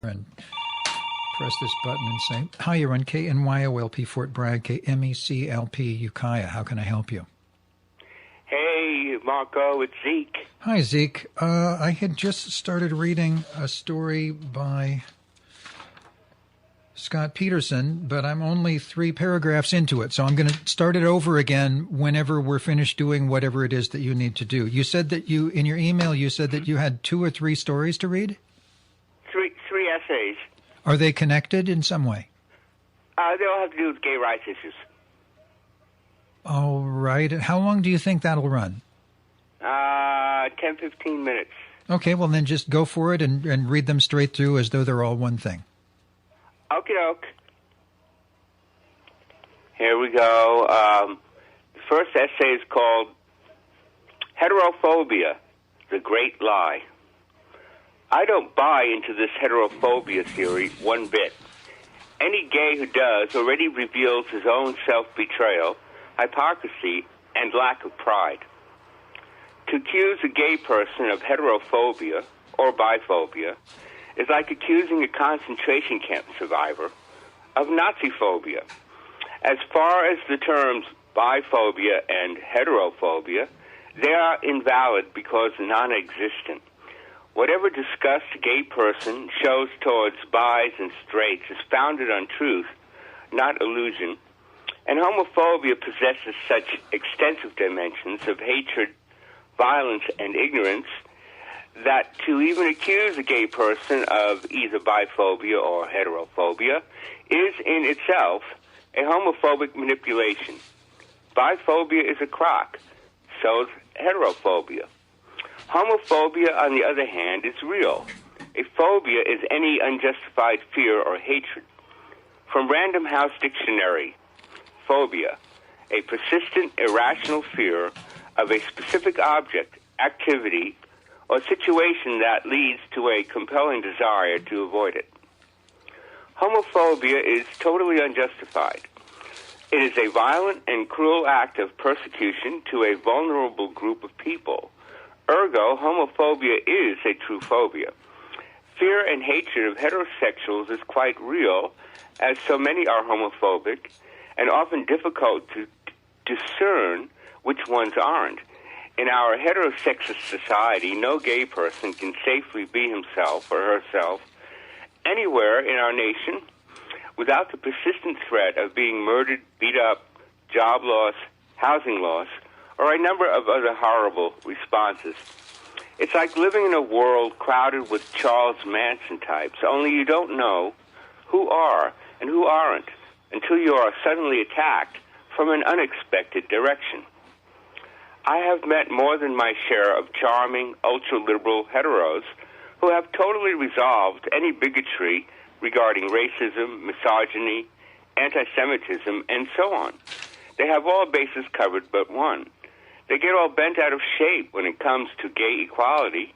And press this button and say, hi, you're on KNYOLP Fort Bragg, KMECLP Ukiah. How can I help you? Hey, Marco, it's Zeke. Hi, Zeke. I had just started reading a story by Scott Peterson, but I'm only 3 paragraphs into it, so I'm going to start it over again whenever we're finished doing whatever it is that you need to do. You said that in your email, you said that you had 2 or 3 stories to read? Three essays. Are they connected in some way? They all have to do with gay rights issues. All right. How long do you think that'll run? 10, 15 minutes. Okay, well then just go for it and read them straight through as though they're all one thing. Okie doke. Here we go. The first essay is called Heterophobia, the Great Lie. I don't buy into this heterophobia theory one bit. Any gay who does already reveals his own self-betrayal, hypocrisy, and lack of pride. To accuse a gay person of heterophobia or biphobia is like accusing a concentration camp survivor of Nazi-phobia. As far as the terms biphobia and heterophobia, they are invalid because non-existent. Whatever disgust a gay person shows towards bis and straights is founded on truth, not illusion, and homophobia possesses such extensive dimensions of hatred, violence, and ignorance that to even accuse a gay person of either biphobia or heterophobia is in itself a homophobic manipulation. Biphobia is a crock, so is heterophobia. Homophobia, on the other hand, is real. A phobia is any unjustified fear or hatred. From Random House Dictionary, phobia, a persistent, irrational fear of a specific object, activity, or situation that leads to a compelling desire to avoid it. Homophobia is totally unjustified. It is a violent and cruel act of persecution to a vulnerable group of people. Ergo, homophobia is a true phobia. Fear and hatred of heterosexuals is quite real, as so many are homophobic, and often difficult to discern which ones aren't. In our heterosexist society, no gay person can safely be himself or herself anywhere in our nation without the persistent threat of being murdered, beat up, job loss, housing loss, or a number of other horrible responses. It's like living in a world crowded with Charles Manson types, only you don't know who are and who aren't until you are suddenly attacked from an unexpected direction. I have met more than my share of charming, ultra-liberal heteros who have totally resolved any bigotry regarding racism, misogyny, anti-Semitism, and so on. They have all bases covered but one. They get all bent out of shape when it comes to gay equality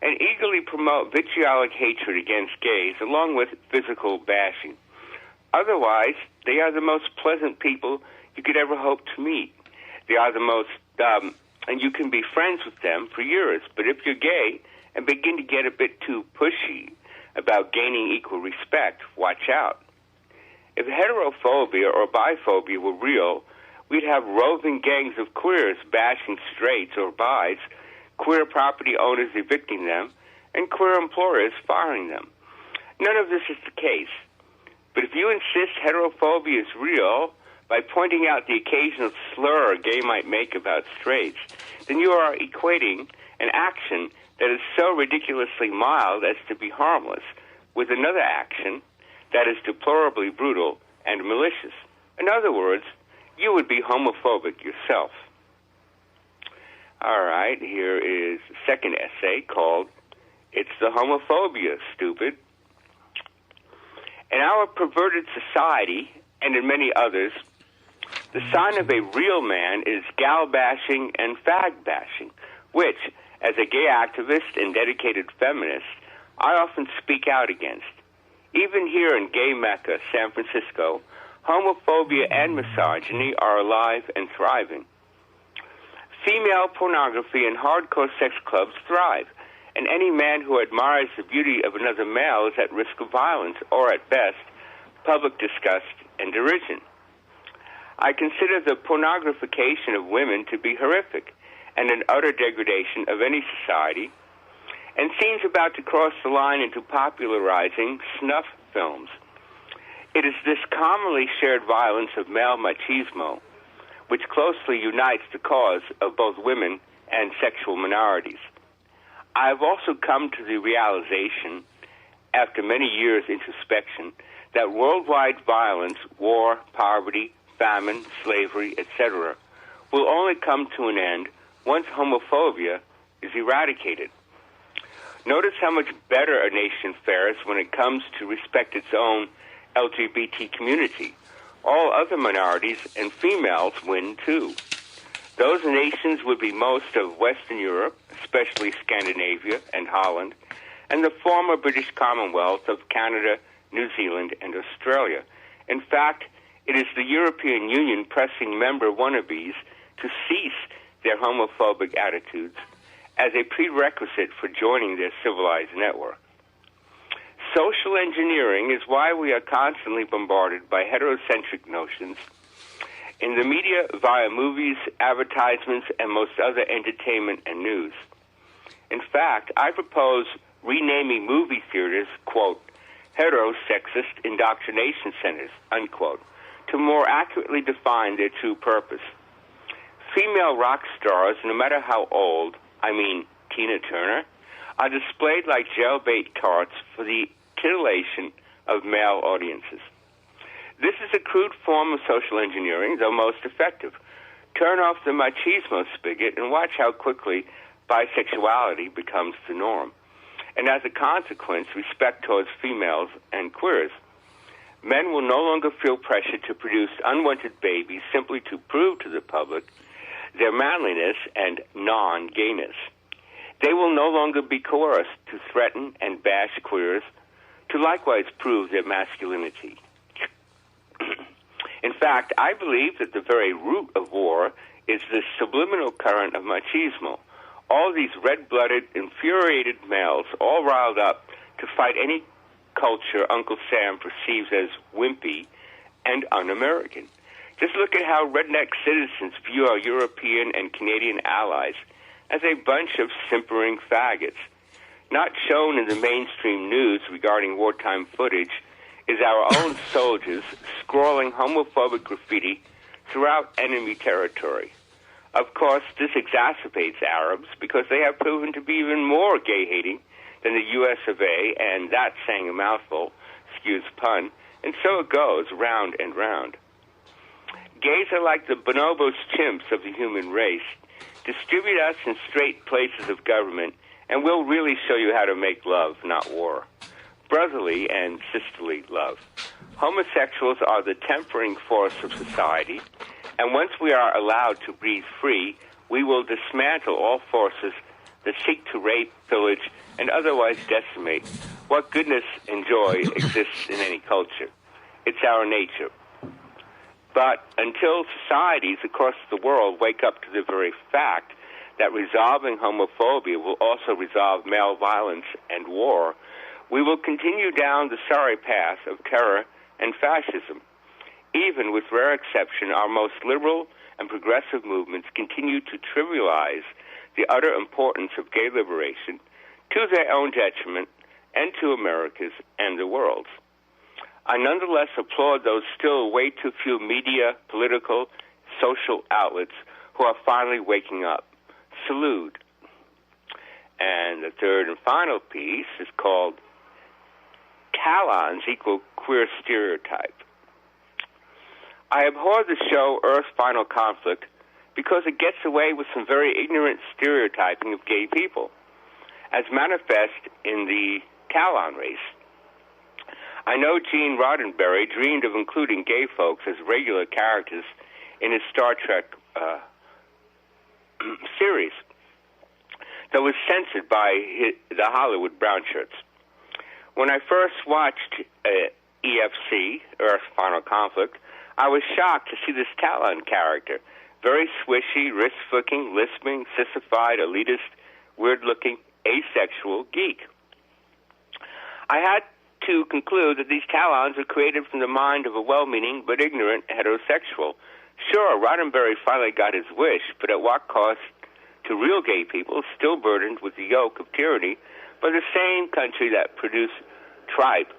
and eagerly promote vitriolic hatred against gays along with physical bashing. Otherwise, they are the most pleasant people you could ever hope to meet. They are the most, and you can be friends with them for years. But if you're gay and begin to get a bit too pushy about gaining equal respect, watch out. If heterophobia or biphobia were real, we'd have roving gangs of queers bashing straights or bis, queer property owners evicting them, and queer employers firing them. None of this is the case. But if you insist heterophobia is real by pointing out the occasional slur a gay might make about straights, then you are equating an action that is so ridiculously mild as to be harmless with another action that is deplorably brutal and malicious. In other words, you would be homophobic yourself. All right, here is the second essay called It's the Homophobia, Stupid. In our perverted society, and in many others, the sign of a real man is gal-bashing and fag-bashing, which, as a gay activist and dedicated feminist, I often speak out against. Even here in gay Mecca, San Francisco, homophobia and misogyny are alive and thriving. Female pornography and hardcore sex clubs thrive, and any man who admires the beauty of another male is at risk of violence or, at best, public disgust and derision. I consider the pornographication of women to be horrific and an utter degradation of any society, and seems about to cross the line into popularizing snuff films. It is this commonly shared violence of male machismo which closely unites the cause of both women and sexual minorities. I have also come to the realization, after many years' introspection, that worldwide violence, war, poverty, famine, slavery, etc., will only come to an end once homophobia is eradicated. Notice how much better a nation fares when it comes to respect its own LGBT community. All other minorities and females win too. Those nations would be most of Western Europe, especially Scandinavia and Holland, and the former British Commonwealth of Canada, New Zealand, and Australia. In fact, it is the European Union pressing member wannabes to cease their homophobic attitudes as a prerequisite for joining their civilized network. Social engineering is why we are constantly bombarded by heterocentric notions in the media via movies, advertisements, and most other entertainment and news. In fact, I propose renaming movie theaters, quote, heterosexist indoctrination centers, unquote, to more accurately define their true purpose. Female rock stars, no matter how old, I mean Tina Turner, are displayed like jailbait carts for the titillation of male audiences. This is a crude form of social engineering, though most effective. Turn off the machismo spigot and watch how quickly bisexuality becomes the norm. And as a consequence, respect towards females and queers. Men will no longer feel pressure to produce unwanted babies simply to prove to the public their manliness and non-gayness. They will no longer be coerced to threaten and bash queers to likewise prove their masculinity. In fact, I believe that the very root of war is the subliminal current of machismo. All these red-blooded, infuriated males, all riled up to fight any culture Uncle Sam perceives as wimpy and un-American. Just look at how redneck citizens view our European and Canadian allies as a bunch of simpering faggots. Not shown in the mainstream news regarding wartime footage is our own soldiers scrawling homophobic graffiti throughout enemy territory. Of course, this exacerbates Arabs because they have proven to be even more gay-hating than the U.S. of A., and that's saying a mouthful, excuse pun, and so it goes round and round. Gays are like the bonobos chimps of the human race. Distribute us in straight places of government, and we'll really show you how to make love, not war. Brotherly and sisterly love. Homosexuals are the tempering force of society, and once we are allowed to breathe free, we will dismantle all forces that seek to rape, pillage, and otherwise decimate what goodness and joy exists in any culture. It's our nature. But until societies across the world wake up to the very fact that resolving homophobia will also resolve male violence and war, we will continue down the sorry path of terror and fascism. Even with rare exception, our most liberal and progressive movements continue to trivialize the utter importance of gay liberation to their own detriment and to America's and the world's. I nonetheless applaud those still way too few media, political, social outlets who are finally waking up. Salute. And the third and final piece is called Taelons Queer Stereotype. I abhor the show Earth's Final Conflict because it gets away with some very ignorant stereotyping of gay people, as manifest in the Taelon race. I know Gene Roddenberry dreamed of including gay folks as regular characters in his Star Trek series that was censored by the Hollywood brown shirts. When I first watched EFC, Earth's Final Conflict, I was shocked to see this Taelon character, very swishy, wrist-flicking, lisping, sissified, elitist, weird-looking asexual geek. I had to conclude that these Taelons are created from the mind of a well-meaning but ignorant heterosexual. Sure, Roddenberry finally got his wish, but at what cost to real gay people still burdened with the yoke of tyranny by the same country that produced tripe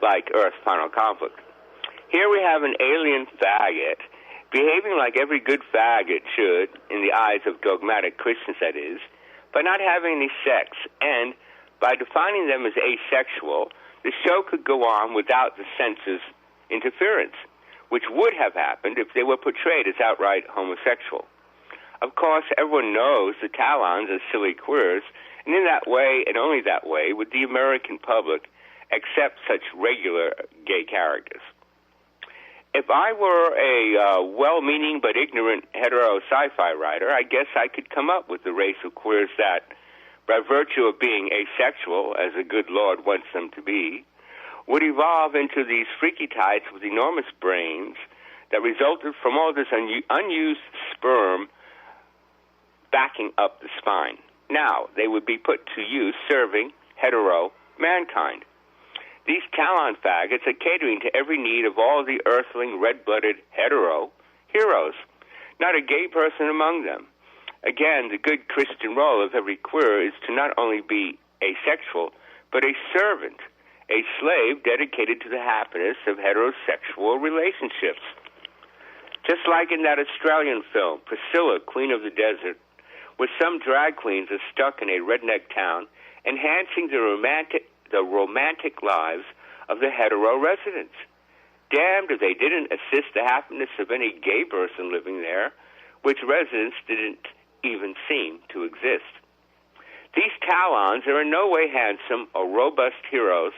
like Earth's final conflict. Here we have an alien faggot behaving like every good faggot should, in the eyes of dogmatic Christians that is, by not having any sex, and by defining them as asexual, the show could go on without the censor's interference, which would have happened if they were portrayed as outright homosexual. Of course, everyone knows the Taelons are silly queers, and in that way, and only that way, would the American public accept such regular gay characters. If I were a well-meaning but ignorant hetero sci-fi writer, I guess I could come up with the race of queers that, by virtue of being asexual, as the good Lord wants them to be, would evolve into these freaky types with enormous brains that resulted from all this unused sperm backing up the spine. Now, they would be put to use serving hetero mankind. These Taelon faggots are catering to every need of all the earthling, red-blooded hetero heroes, not a gay person among them. Again, the good Christian role of every queer is to not only be asexual, but a servant, a slave dedicated to the happiness of heterosexual relationships. Just like in that Australian film, Priscilla, Queen of the Desert, where some drag queens are stuck in a redneck town, enhancing the romantic lives of the hetero residents. Damned if they didn't assist the happiness of any gay person living there, which residents didn't even seem to exist. These Taelons are in no way handsome or robust heroes,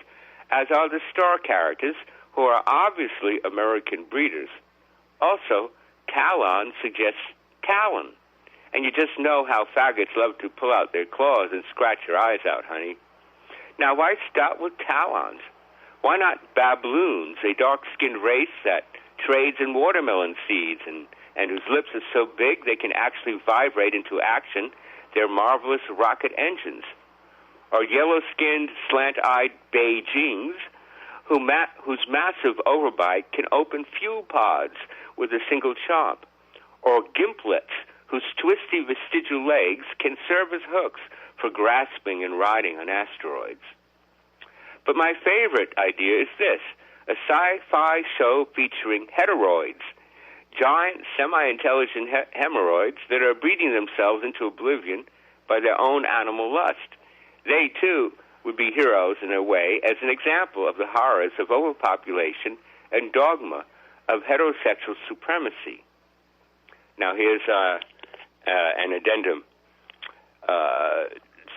as are the star characters, who are obviously American breeders. Also, Taelon suggests talon, and you just know how faggots love to pull out their claws and scratch your eyes out, honey. Now, why start with Taelons? Why not baboons, a dark-skinned race that trades in watermelon seeds and whose lips are so big they can actually vibrate into action their marvelous rocket engines? Or yellow-skinned, slant-eyed Beijings whose massive overbite can open fuel pods with a single chomp? Or gimplets whose twisty vestigial legs can serve as hooks for grasping and riding on asteroids? But my favorite idea is this: a sci-fi show featuring heteroids, giant, semi-intelligent hemorrhoids that are breeding themselves into oblivion by their own animal lust. They, too, would be heroes in a way as an example of the horrors of overpopulation and dogma of heterosexual supremacy. Now, here's an addendum.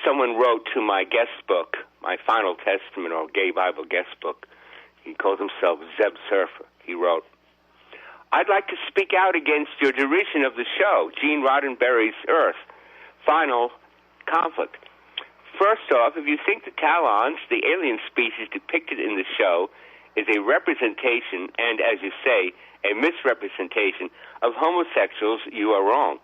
Someone wrote to my guest book, my Final Testament or Gay Bible guest book. He calls himself Zeb Surfer. He wrote, "I'd like to speak out against your derision of the show, Gene Roddenberry's Earth, Final Conflict. First off, if you think the Taelons, the alien species depicted in the show, is a representation and, as you say, a misrepresentation of homosexuals, you are wrong.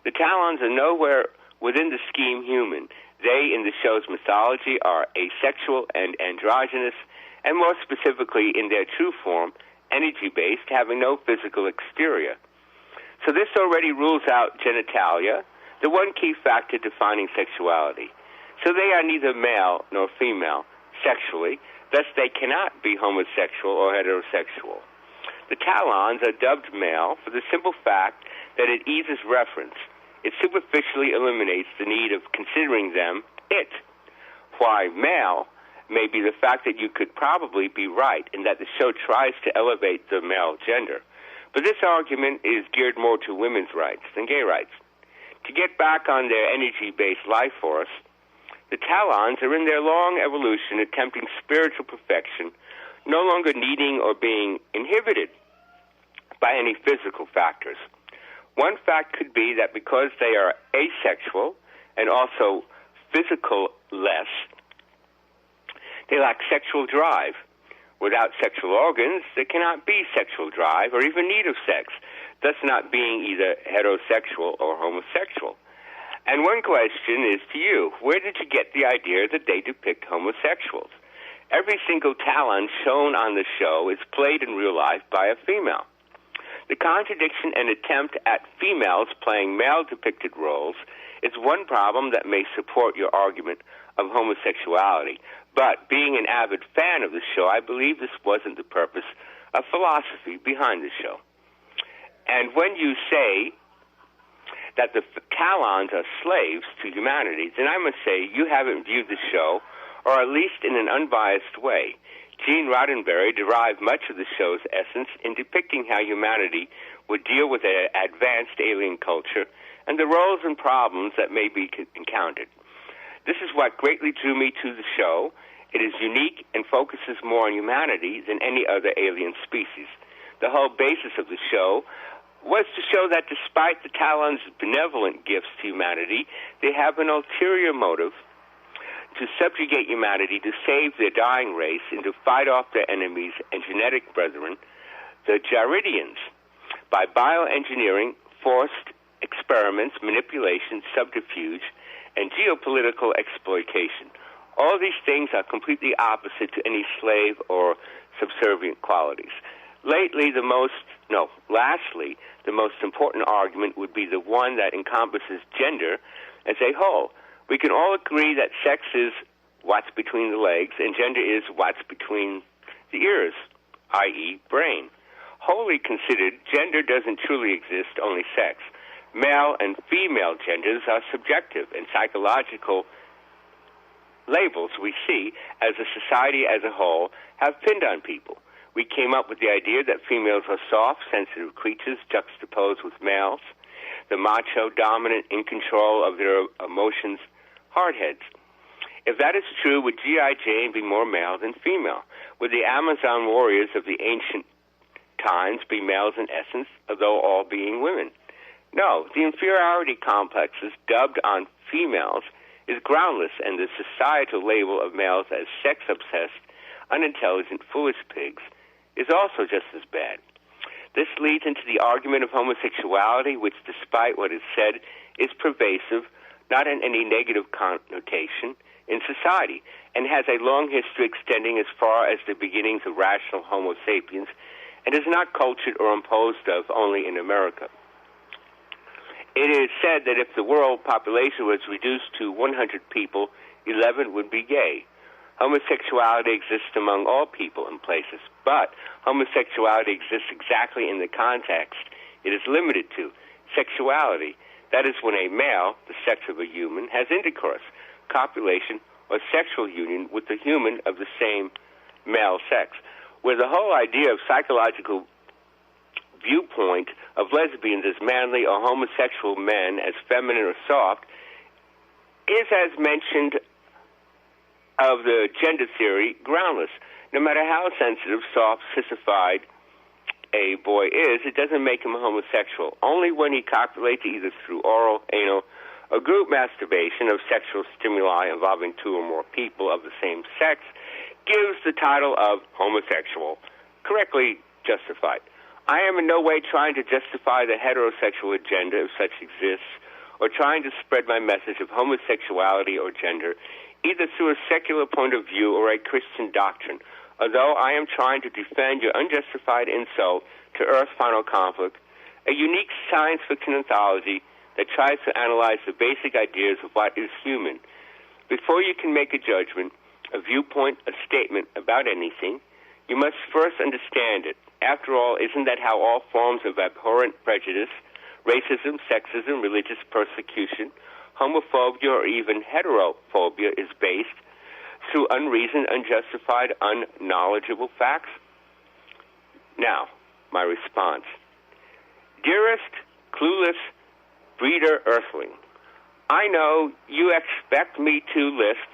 The Taelons are nowhere within the scheme human. They, in the show's mythology, are asexual and androgynous, and more specifically, in their true form, energy-based, having no physical exterior. So this already rules out genitalia, the one key factor defining sexuality. So they are neither male nor female sexually, thus they cannot be homosexual or heterosexual. The Taelons are dubbed male for the simple fact that it eases reference. It superficially eliminates the need of considering them it. Why male may be the fact that you could probably be right in that the show tries to elevate the male gender. But this argument is geared more to women's rights than gay rights. To get back on their energy-based life force, the Taelons are in their long evolution attempting spiritual perfection, no longer needing or being inhibited by any physical factors. One fact could be that because they are asexual and also physical-less, they lack sexual drive. Without sexual organs, there cannot be sexual drive or even need of sex, thus not being either heterosexual or homosexual. And one question is to you. Where did you get the idea that they depict homosexuals? Every single Taelon shown on the show is played in real life by a female. The contradiction and attempt at females playing male-depicted roles is one problem that may support your argument of homosexuality. But being an avid fan of the show, I believe this wasn't the purpose of philosophy behind the show. And when you say that the Taelons are slaves to humanity, then I must say you haven't viewed the show, or at least in an unbiased way. Gene Roddenberry derived much of the show's essence in depicting how humanity would deal with an advanced alien culture and the roles and problems that may be encountered. This is what greatly drew me to the show. It is unique and focuses more on humanity than any other alien species. The whole basis of the show was to show that despite the Taelons' benevolent gifts to humanity, they have an ulterior motive to subjugate humanity, to save their dying race, and to fight off their enemies and genetic brethren, the Jaridians, by bioengineering, forced experiments, manipulation, subterfuge, and geopolitical exploitation. All these things are completely opposite to any slave or subservient qualities. Lastly, the most important argument would be the one that encompasses gender as a whole. We can all agree that sex is what's between the legs and gender is what's between the ears, i.e. brain. Wholly considered, gender doesn't truly exist, only sex. Male and female genders are subjective and psychological labels we see as a society as a whole have pinned on people. We came up with the idea that females are soft, sensitive creatures juxtaposed with males, the macho, dominant, in control of their emotions, hardheads. If that is true, would G.I. Jane be more male than female? Would the Amazon warriors of the ancient times be males in essence, although all being women? No, the inferiority complexes dubbed on females is groundless, and the societal label of males as sex-obsessed, unintelligent, foolish pigs is also just as bad. This leads into the argument of homosexuality, which, despite what is said, is pervasive, not in any negative connotation, in society, and has a long history extending as far as the beginnings of rational Homo sapiens, and is not cultured or imposed of only in America. It is said that if the world population was reduced to 100 people, 11 would be gay. Homosexuality exists among all people and places, but homosexuality exists exactly in the context it is limited to, sexuality. That is when a male, the sex of a human, has intercourse, copulation, or sexual union with a human of the same male sex, where the whole idea of psychological viewpoint of lesbians as manly or homosexual men as feminine or soft is, as mentioned of the gender theory, groundless. No matter how sensitive, soft, sissified a boy is, it doesn't make him a homosexual. Only when he copulates either through oral, anal, or group masturbation of sexual stimuli involving two or more people of the same sex gives the title of homosexual, correctly justified. I am in no way trying to justify the heterosexual agenda, if such exists, or trying to spread my message of homosexuality or gender, either through a secular point of view or a Christian doctrine, although I am trying to defend your unjustified insult to Earth's final conflict, a unique science fiction anthology that tries to analyze the basic ideas of what is human. Before you can make a judgment, a viewpoint, a statement about anything, you must first understand it. After all, isn't that how all forms of abhorrent prejudice, racism, sexism, religious persecution, homophobia, or even heterophobia is based? Through unreasoned, unjustified, unknowledgeable facts? Now, my response. Dearest, clueless, breeder earthling, I know you expect me to lisp,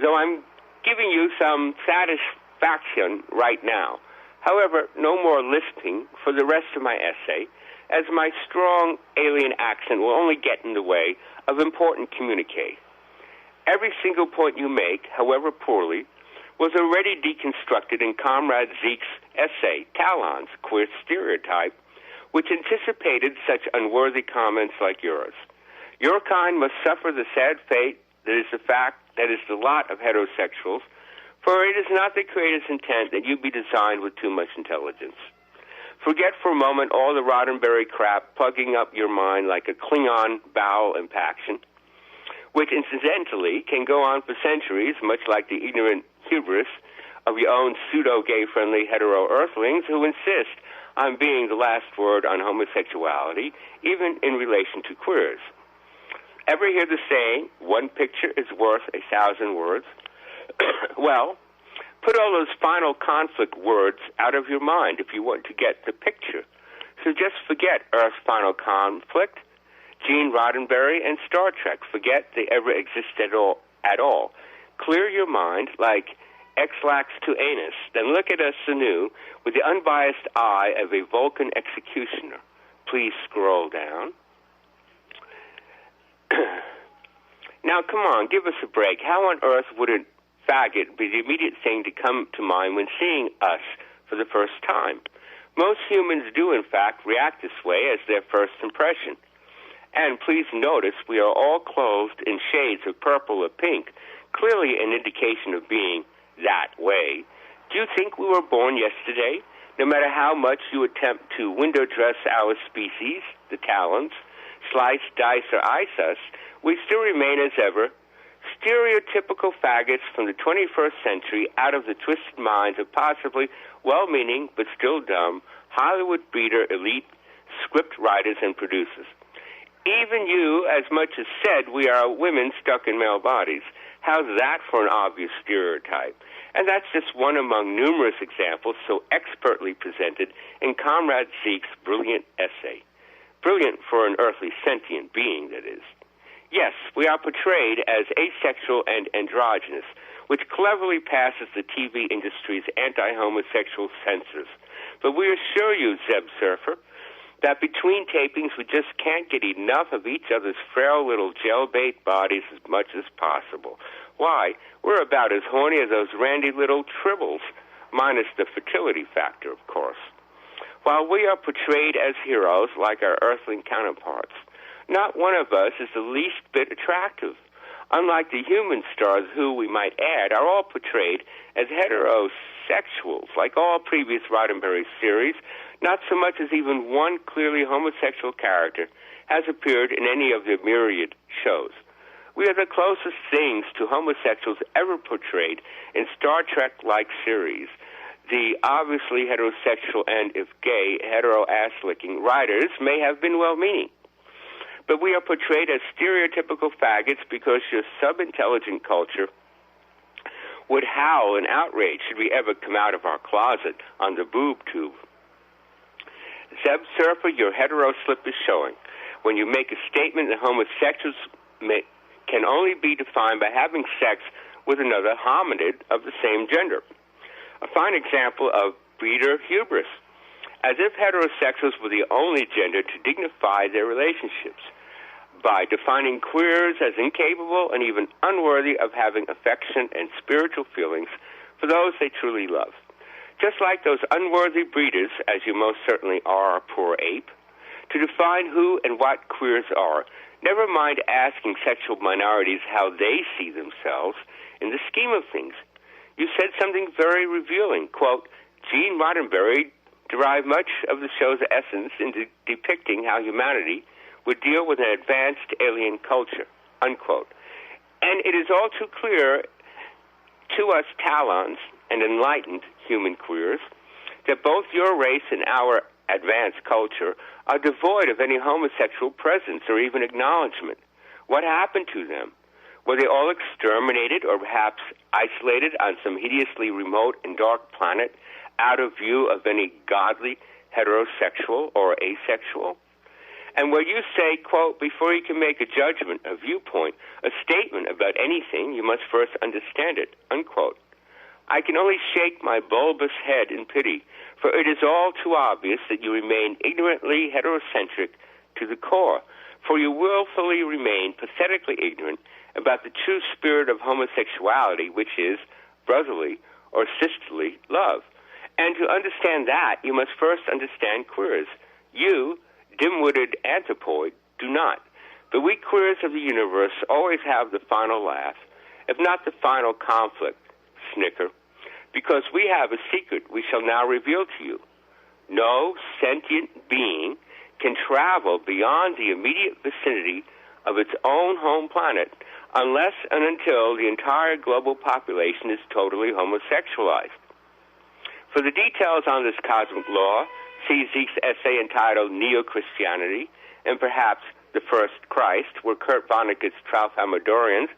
though I'm giving you some satisfaction right now. However, no more lisping for the rest of my essay, as my strong alien accent will only get in the way of important communique. Every single point you make, however poorly, was already deconstructed in Comrade Zeke's essay, Taelons Queer Stereotype, which anticipated such unworthy comments like yours. Your kind must suffer the sad fate that is the lot of heterosexuals, for it is not the Creator's intent that you be designed with too much intelligence. Forget for a moment all the Roddenberry crap plugging up your mind like a Klingon bowel impaction, which incidentally can go on for centuries, much like the ignorant hubris of your own pseudo-gay-friendly hetero-earthlings who insist on being the last word on homosexuality, even in relation to queers. Ever hear the saying, one picture is worth 1,000 words? Well, put all those final conflict words out of your mind if you want to get the picture. So just forget Earth's final conflict, Gene Roddenberry, and Star Trek. Forget they ever existed at all. Clear your mind like X-lax to anus, then look at us anew with the unbiased eye of a Vulcan executioner. Please scroll down. Now, come on, give us a break. How on earth would a faggot be the immediate thing to come to mind when seeing us for the first time? Most humans do, in fact, react this way as their first impression. And please notice we are all clothed in shades of purple or pink, clearly an indication of being that way. Do you think we were born yesterday? No matter how much you attempt to window dress our species, the Taelons, slice, dice, or ice us, we still remain as ever, stereotypical faggots from the 21st century out of the twisted minds of possibly well-meaning but still dumb Hollywood breeder elite script writers and producers. Even you, as much as said, we are women stuck in male bodies. How's that for an obvious stereotype? And that's just one among numerous examples so expertly presented in Comrade Zeke's brilliant essay. Brilliant for an earthly sentient being, that is. Yes, we are portrayed as asexual and androgynous, which cleverly passes the TV industry's anti-homosexual censors. But we assure you, Zeb Surfer, that between tapings we just can't get enough of each other's frail little jailbait bodies as much as possible. Why? We're about as horny as those randy little tribbles, minus the fertility factor, of course. While we are portrayed as heroes like our earthling counterparts, not one of us is the least bit attractive. Unlike the human stars who, we might add, are all portrayed as heterosexuals, like all previous Roddenberry series, not so much as even one clearly homosexual character has appeared in any of their myriad shows. We are the closest things to homosexuals ever portrayed in Star Trek-like series. The obviously heterosexual and, if gay, hetero-ass-licking writers may have been well-meaning. But we are portrayed as stereotypical faggots because your sub-intelligent culture would howl in outrage should we ever come out of our closet on the boob tube. Zeb Surfer, your hetero slip is showing when you make a statement that homosexuals can only be defined by having sex with another hominid of the same gender. A fine example of breeder hubris, as if heterosexuals were the only gender to dignify their relationships, by defining queers as incapable and even unworthy of having affection and spiritual feelings for those they truly love. Just like those unworthy breeders, as you most certainly are, poor ape, to define who and what queers are, never mind asking sexual minorities how they see themselves in the scheme of things. You said something very revealing. Quote, Gene Roddenberry derived much of the show's essence into depicting how humanity would deal with an advanced alien culture, unquote. And it is all too clear to us Taelons and enlightened human queers that both your race and our advanced culture are devoid of any homosexual presence or even acknowledgement. What happened to them? Were they all exterminated or perhaps isolated on some hideously remote and dark planet out of view of any godly heterosexual or asexual? And where you say, quote, before you can make a judgment, a viewpoint, a statement about anything, you must first understand it, unquote. I can only shake my bulbous head in pity, for it is all too obvious that you remain ignorantly heterocentric to the core, for you willfully remain pathetically ignorant about the true spirit of homosexuality, which is brotherly or sisterly love. And to understand that, you must first understand queers. You, dim-witted anthropoid, do not. But we queers of the universe always have the final laugh, if not the final conflict, snicker, because we have a secret we shall now reveal to you. No sentient being can travel beyond the immediate vicinity of its own home planet unless and until the entire global population is totally homosexualized. For the details on this cosmic law, see Zeke's essay entitled Neo-Christianity and perhaps The First Christ, where Kurt Vonnegut's Tralfamadorians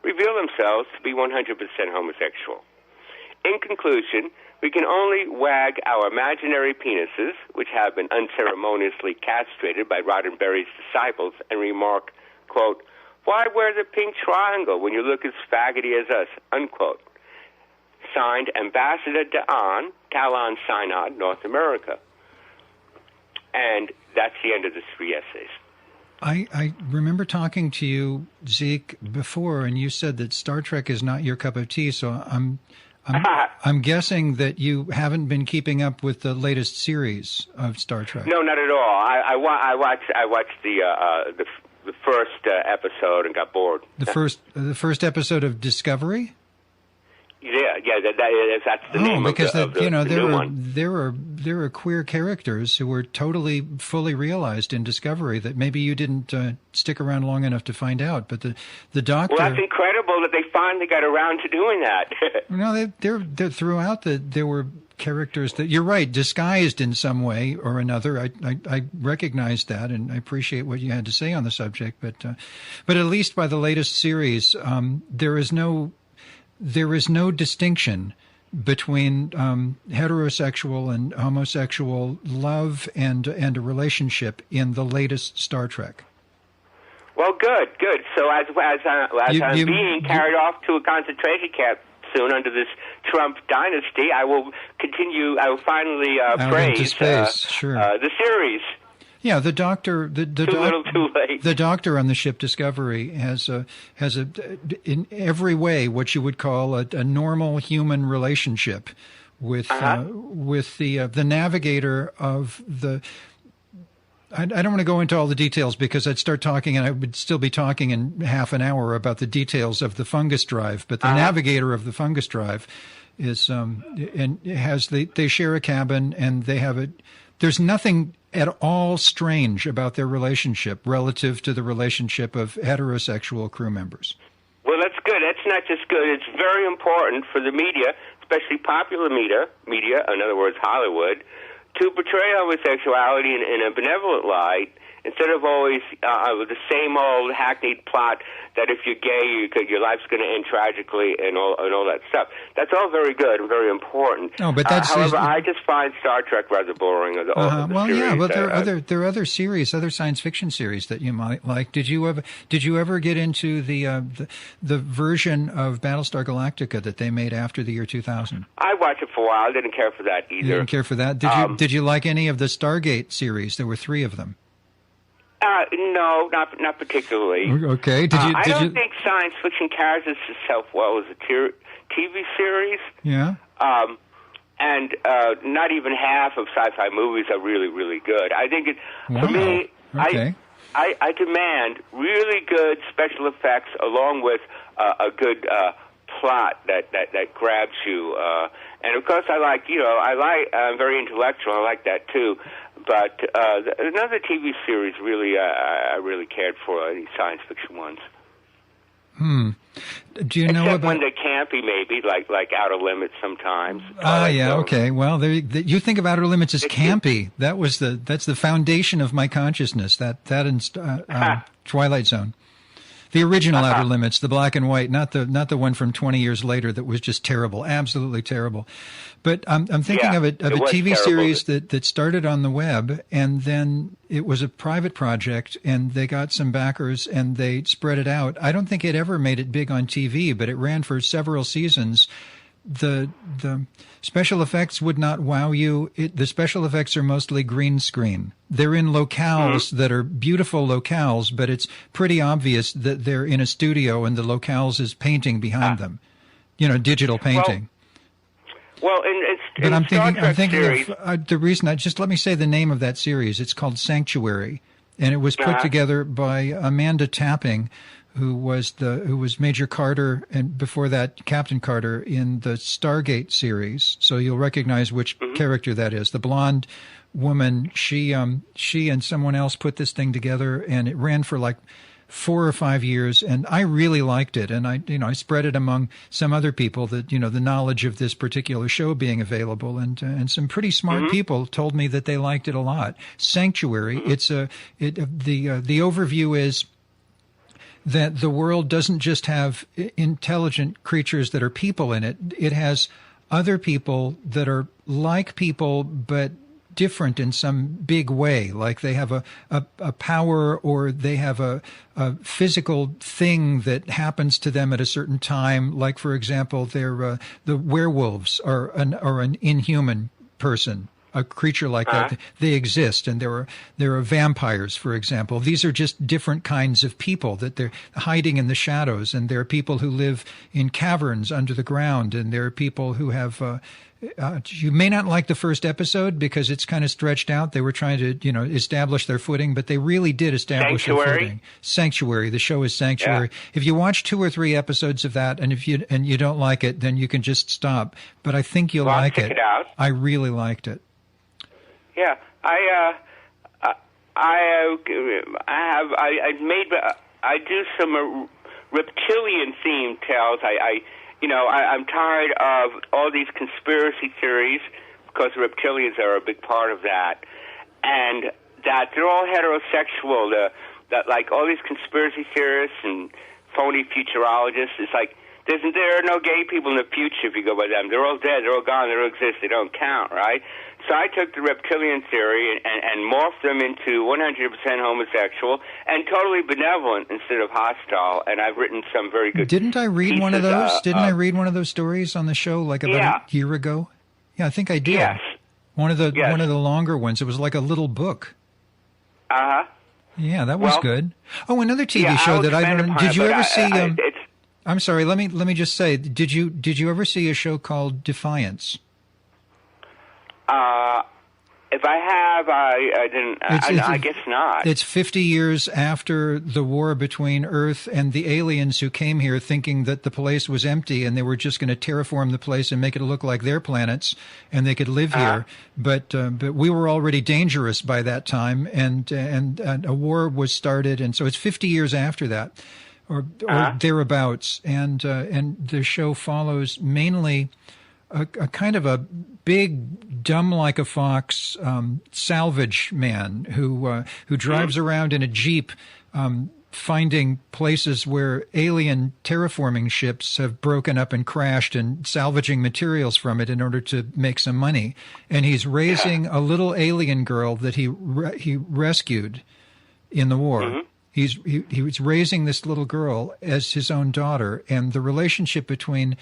reveal themselves to be 100% homosexual. In conclusion, we can only wag our imaginary penises, which have been unceremoniously castrated by Roddenberry's disciples, and remark, quote, "Why wear the pink triangle when you look as faggoty as us?" Unquote. Signed, Ambassador De'An, Taelons Synod, North America. And that's the end of the 3 essays. I remember talking to you, Zeke, before, and you said that Star Trek is not your cup of tea, so I'm guessing that you haven't been keeping up with the latest series of Star Trek. No, not at all. I watched the first episode and got bored. The first episode of Discovery? That's the name because of the new one. There are queer characters who were totally fully realized in Discovery that maybe you didn't stick around long enough to find out. But the Doctor. Well, that's incredible that they finally got around to doing that. No, they're throughout there were characters that, you're right, disguised in some way or another. I recognize that, and I appreciate what you had to say on the subject. But at least by the latest series, there is no distinction between heterosexual and homosexual love and a relationship in the latest Star Trek. Well, good. So as I'm being carried off to a concentration camp soon under this Trump dynasty, I will continue. I will finally praise the series. Yeah, the Doctor. Too little, too late. The Doctor on the ship Discovery has in every way what you would call a normal human relationship with the navigator of the. I don't want to go into all the details because I'd start talking and I would still be talking in half an hour about the details of the fungus drive. But the navigator of the fungus drive is and they share a cabin and they have a. There's nothing at all strange about their relationship relative to the relationship of heterosexual crew members. Well, that's good. That's not just good. It's very important for the media, especially popular media, in other words, Hollywood, to portray homosexuality in a benevolent light instead of always the same old hackneyed plot that if you're gay, your life's going to end tragically and all that stuff. That's all very good and very important. No, but that's however, I just find Star Trek rather boring. Well, series, yeah, but there are other series, other science fiction series that you might like. Did you ever get into the version of Battlestar Galactica that they made after the year 2000? I watched it for a while. I didn't care for that either. You didn't care for that? Did you like any of the Stargate series? There were 3 of them. No, not particularly. Okay. I don't think science fiction carries itself well as a TV series. Yeah. And not even half of sci-fi movies are really, really good. I think for me, okay. I demand really good special effects along with a good plot that grabs you. And of course, I'm very intellectual. I like that too. But another TV series I really cared for, any science fiction ones. Do you know Except about when they're campy, maybe like Outer Limits sometimes. Yeah, okay. Well, you think of Outer Limits as campy. That's the foundation of my consciousness. That and Twilight Zone. The original Outer Limits, the black and white, not the one from 20 years later that was just terrible, absolutely terrible. But I'm thinking of a TV series that started on the web, and then it was a private project, and they got some backers, and they spread it out. I don't think it ever made it big on TV, but it ran for several seasons. The special effects would not wow you. The special effects are mostly green screen. They're in locales that are beautiful locales, but it's pretty obvious that they're in a studio and the locales is painting behind them. Digital painting. Well, but I'm thinking series, of the reason. Just let me say the name of that series. It's called Sanctuary, and it was put together by Amanda Tapping, who was Major Carter, and before that Captain Carter in the Stargate series. So you'll recognize which character that is. The blonde woman. She and someone else put this thing together, and it ran for like 4 or 5 years, and I really liked it. And I spread it among some other people that, the knowledge of this particular show being available, and some pretty smart people told me that they liked it a lot. Sanctuary. The overview is that the world doesn't just have intelligent creatures that are people in it. It has other people that are like people, but different in some big way, like they have a power, or they have a physical thing that happens to them at a certain time. Like, for example, the werewolves are an inhuman person, a creature like that. They exist, and there are vampires, for example. These are just different kinds of people that they're hiding in the shadows, and there are people who live in caverns under the ground, and there are people who have you may not like the first episode because it's kind of stretched out. They were trying to, establish their footing, but they really did establish their footing. Sanctuary. The show is Sanctuary. Yeah. If you watch 2 or 3 episodes of that, and if you don't like it, then you can just stop. But I think you'll like it. Check it out. I really liked it. Yeah, I do some reptilian themed tales. I'm tired of all these conspiracy theories, because reptilians are a big part of that, and that they're all heterosexual. That like all these conspiracy theorists and phony futurologists, it's like there are no gay people in the future if you go by them. They're all dead. They're all gone. They don't exist. They don't count, right? So I took the reptilian theory and morphed them into 100% homosexual and totally benevolent instead of hostile. And I've written some very good. Didn't I read one of those? Didn't I read one of those stories on the show like about a year ago? Yeah, I think I did. Yes. One of the longer ones. It was like a little book. Uh-huh. Yeah, that was good. Oh, another TV show that I don't. Did you ever see? I'm sorry. Let me just say. Did you ever see a show called Defiance? If I have, I didn't. I guess not. It's 50 years after the war between Earth and the aliens who came here thinking that the place was empty and they were just going to terraform the place and make it look like their planets and they could live here. But we were already dangerous by that time, and a war was started, and so it's 50 years after that, or thereabouts. And the show follows mainly a kind of a big, dumb like a fox salvage man who drives around in a Jeep, finding places where alien terraforming ships have broken up and crashed, and salvaging materials from it in order to make some money. And he's raising a little alien girl that he rescued in the war. He was raising this little girl as his own daughter, and the relationship between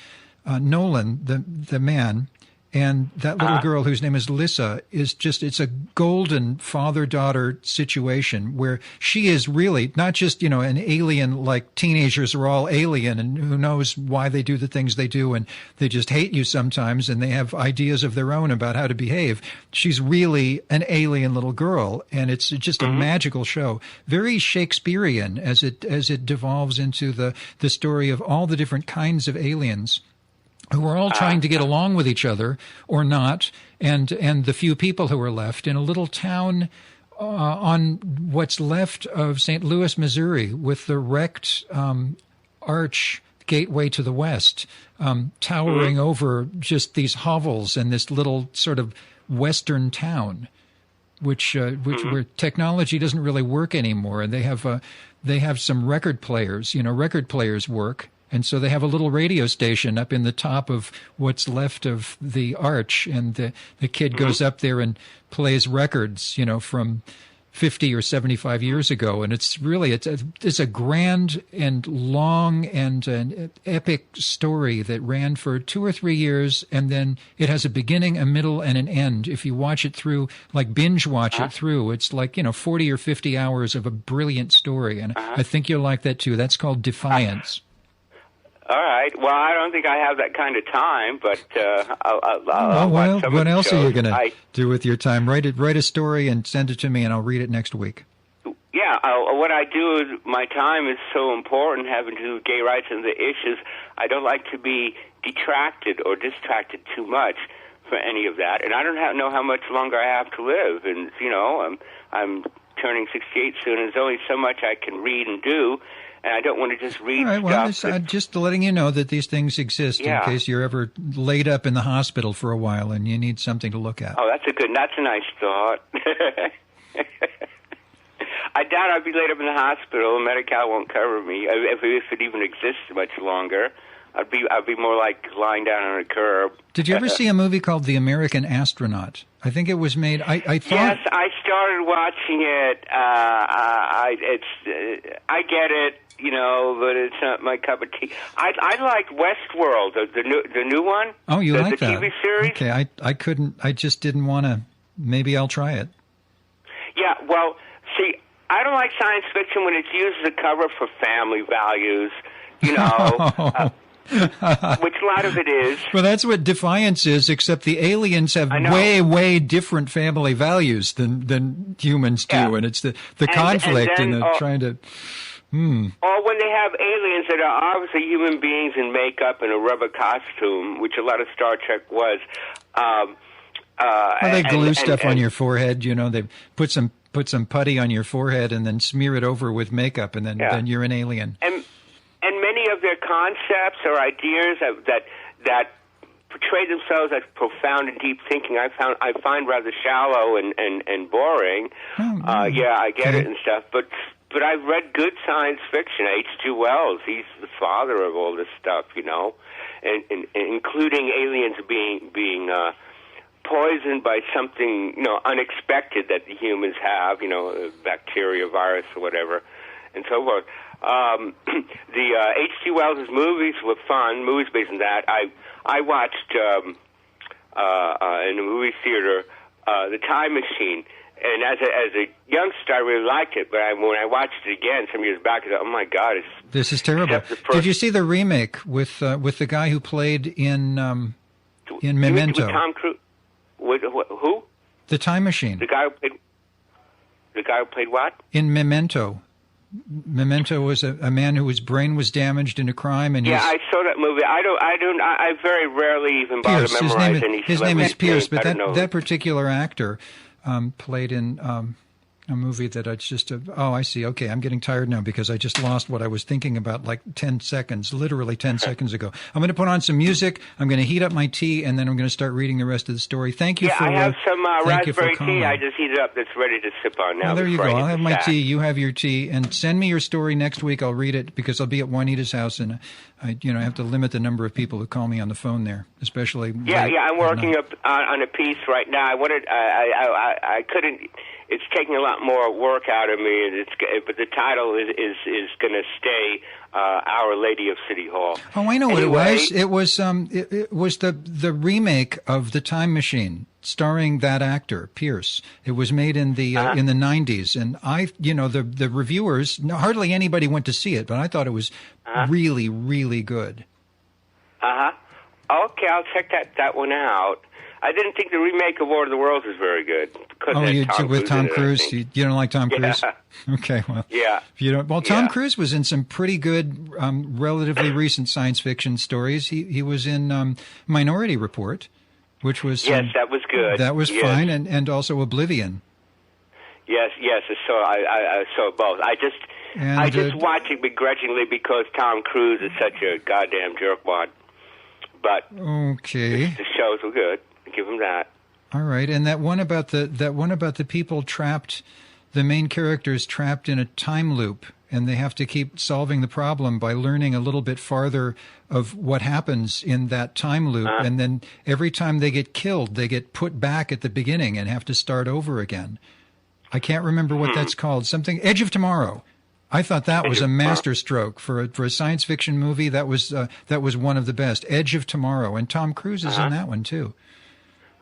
Nolan, the man, and that little girl whose name is Lissa it's a golden father-daughter situation where she is really not just, an alien, like teenagers are all alien and who knows why they do the things they do, and they just hate you sometimes and they have ideas of their own about how to behave. She's really an alien little girl, and it's just a magical show. Very Shakespearean as it devolves into the story of all the different kinds of aliens who are all trying to get along with each other or not, and the few people who are left in a little town on what's left of St. Louis, Missouri, with the wrecked arch gateway to the west towering over just these hovels and this little sort of western town, which where technology doesn't really work anymore, and they have some record players. Record players work. And so they have a little radio station up in the top of what's left of the arch, and the kid goes up there and plays records, from 50 or 75 years ago. And it's really, it's a grand and long and an epic story that ran for 2 or 3 years, and then it has a beginning, a middle, and an end. If you watch it through, like binge watch it through, it's like, 40 or 50 hours of a brilliant story. And I think you'll like that too. That's called Defiance. All right. Well, I don't think I have that kind of time, but I'll watch some what of else the are you shows. going to do with your time? Write a story and send it to me, and I'll read it next week. Yeah, what I do is my time is so important, having to do with gay rights and the issues. I don't like to be detracted or distracted too much for any of that, and I don't know how much longer I have to live. And I'm turning 68 soon, and there's only so much I can read and do, and I don't want to just read stuff. All right, well, stuff. just letting you know that these things exist in case you're ever laid up in the hospital for a while and you need something to look at. Oh, that's a nice thought. I doubt I'd be laid up in the hospital. Medi-Cal won't cover me if it even exists much longer. I'd be more like lying down on a curb. Did you ever see a movie called The American Astronaut? I think it was made. I thought. Yes, I started watching it. I get it, but it's not my cup of tea. I like Westworld, the new one. Oh, you like that? The TV series? Okay, I couldn't. I just didn't want to. Maybe I'll try it. Yeah, well, see, I don't like science fiction when it's used as a cover for family values. Which a lot of it is. Well, that's what Defiance is, except the aliens have way, way different family values than humans do, and it's the conflict and trying to. Or when they have aliens that are obviously human beings in makeup and a rubber costume, which a lot of Star Trek was. They glue stuff on your forehead. They put some putty on your forehead and then smear it over with makeup, and then you're an alien. And many of their concepts or ideas that portray themselves as profound and deep thinking, I find rather shallow and boring. I get it and stuff, but I've read good science fiction. H.G. Wells, he's the father of all this stuff, and including aliens being poisoned by something unexpected that the humans have, a bacteria, virus, or whatever, and so forth. The H.G. Wells' movies were fun. Movies based on that. I watched in the movie theater The Time Machine, and as a youngster, I really liked it. But when I watched it again some years back, I thought, oh my God, this is terrible. Did you see the remake with the guy who played in Memento? With Tom Cruise. Who? The Time Machine. The guy who played what? In Memento. Memento was a man whose brain was damaged in a crime, and I saw that movie. I very rarely even bother memorizing his name is Pierce, but that particular actor played in a movie that I just I see. Okay, I'm getting tired now because I just lost what I was thinking about like 10 seconds, literally 10 seconds ago. I'm going to put on some music. I'm going to heat up my tea, and then I'm going to start reading the rest of the story. Thank you for I have some raspberry tea I just heated up that's ready to sip on now. Well, there you go. I'll have my tea. You have your tea, and send me your story next week. I'll read it because I'll be at Juanita's house, and I have to limit the number of people who call me on the phone there, especially. I'm working up on a piece right now. I couldn't. It's taking a lot more work out of me, but the title is going to stay Our Lady of City Hall. Oh, I know what it was. It was the remake of The Time Machine, starring that actor Pierce. It was made in the 90s, and the reviewers, hardly anybody went to see it, but I thought it was really, really good. Okay, I'll check that one out. I didn't think the remake of War of the Worlds was very good. With Tom Cruise? You don't like Tom Cruise? Okay, well. Yeah. If you don't, Tom Cruise was in some pretty good, relatively recent science fiction stories. He was in Minority Report, which was... Yes, that was good. That was fine, and also Oblivion. Yes, so I saw both. I just watch it begrudgingly because Tom Cruise is such a goddamn jerkwad. But okay, the shows were good. Give him that. All right, and that one about the people trapped, the main characters trapped in a time loop, and they have to keep solving the problem by learning a little bit farther of what happens in that time loop, and then every time they get killed, they get put back at the beginning and have to start over again. I can't remember what that's called. Something Edge of Tomorrow. I thought that was a masterstroke for a science fiction movie. That was one of the best. Edge of Tomorrow, and Tom Cruise is in that one too.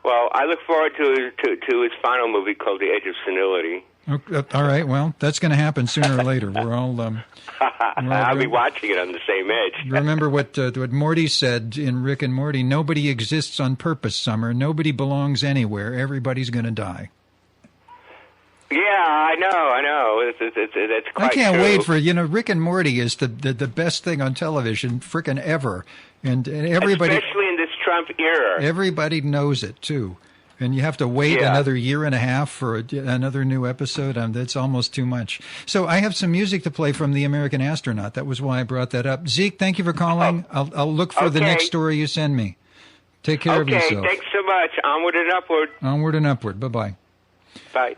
Well, I look forward to his final movie called The Edge of Senility. Okay, all right, well, that's going to happen sooner or later. We're all. I'll be watching it on the same edge. Remember what Morty said in Rick and Morty? Nobody exists on purpose, Summer. Nobody belongs anywhere. Everybody's going to die. Yeah, I know. It's quite I can't true. wait for, Rick and Morty is the best thing on television frickin' ever. And everybody... Especially in this Trump era. Everybody knows it, too. And you have to wait another year and a half for another new episode. That's almost too much. So I have some music to play from The American Astronaut. That was why I brought that up. Zeke, thank you for calling. I'll look for the next story you send me. Take care of yourself. Okay, thanks so much. Onward and upward. Onward and upward. Bye-bye. Bye.